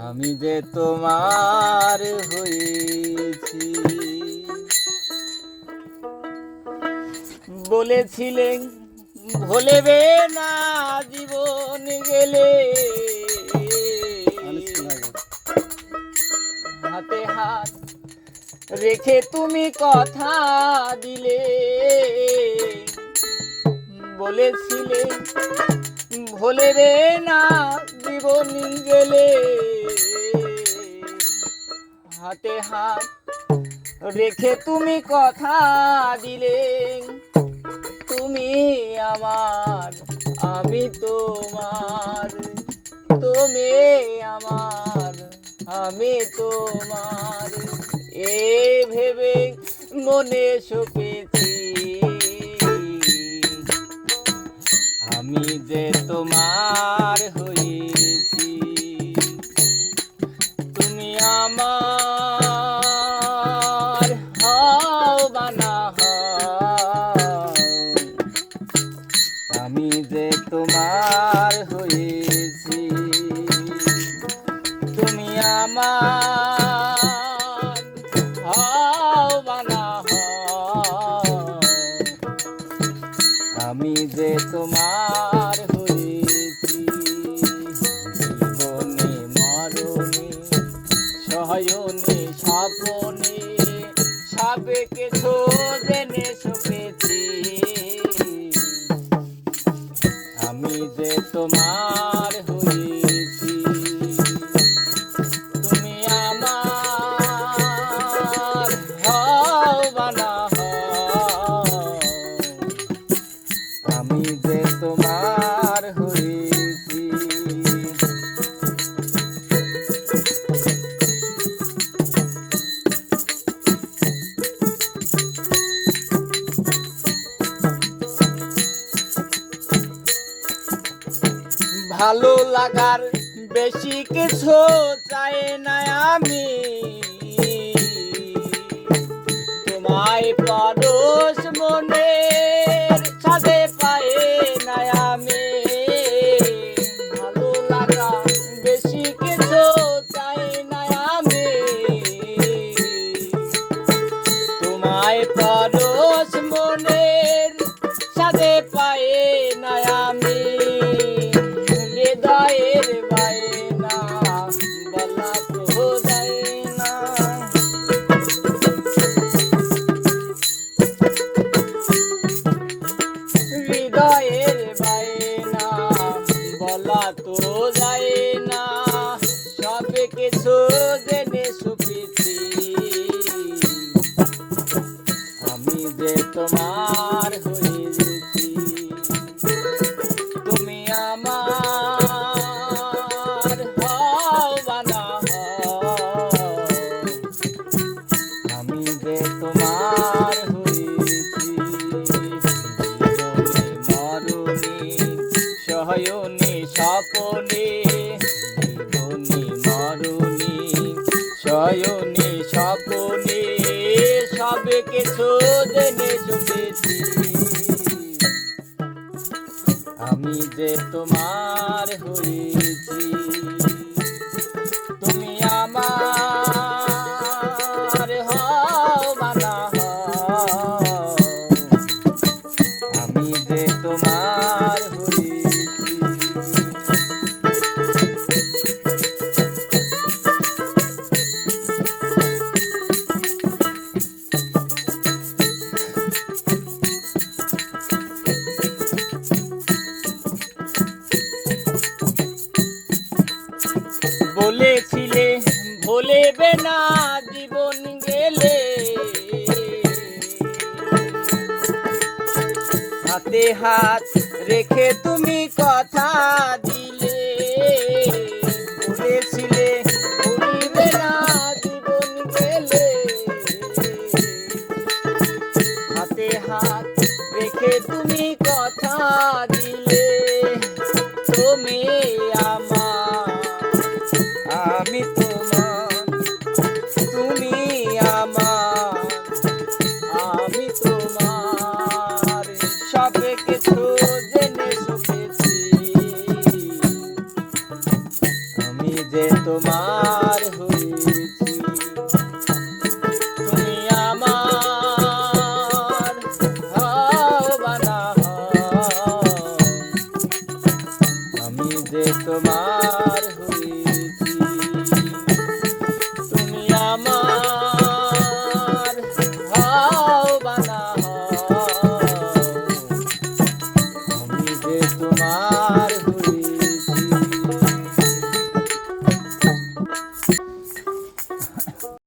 আমি যে তোমার হয়েছি। বলেছিলেন ভুলবে না জীবন গেলে, হাতে হাত রেখে তুমি কথা দিলে। বলেছিলে ভুলবে না জীবন গেলে, হাতে হাত রেখে তুমি কথা দিলে। তুমি আমার আমি তোমার, তুমি আমার আমি তোমার, এ ভেবে মনে সপেছি আমি যে তোমার হয়েছি। তুমি আমার হও বা না হও, আমি যে তোমার হয়েছি। তুমি আমার হও বা না হও, আমি যে তোমার হয়েছি। জীবনে মরণে সহয়নে স্বপনে সাবেকে জেনে সপেছি আমি যে তোমার হয়েছি। তুমি আমার হও বা না হও, আমি যে তোমার হয়েছি। ভালো লাগার বেশি কিছু চাই না আমি, তোমায় পরশ মনের সাথে পাই না আমি। ভালো লাগা বেশি কিছু চাই না আমি, তোমায় পরশ মনের সাথে পাই না আমি। হৃদয়ের বায়না বলা তো যায় না, হৃদয়ের বায়না বলা তো যায় না। সব কিছু জেনে সপেছি আমি যে তোমার হয়েছি। তুমি আমার হও বা না হও, আমি যে তোমার হয়েছি। জীবনে মরণে সহয়নে স্বপনে, জীবনে মরণে সহয়নে স্বপনে সব কিছু জেনে সপেছি আমি যে তোমার হয়েছি। তুমি আমার হও বা না হও, আমি যে তোমার হয়েছি। বলেছিলে ভুলবে না জীবন গেলে, হাতে হাত রেখে তুমি কথা দিলে। বলেছিলে ভুলবে না জীবন গেলে, হাতে হাত রেখে তুমি কথা দিলে। তুমি আমার আমি তোমার, তুমি আমার আমি তোমার, সব কিছু জেনে সপেছি যে তোমার হয়েছি, তুমি আমার হও বা না হও, আমি যে তোমার হয়েছি, তুমি আমার হও বা না হও, আমি যে তোমার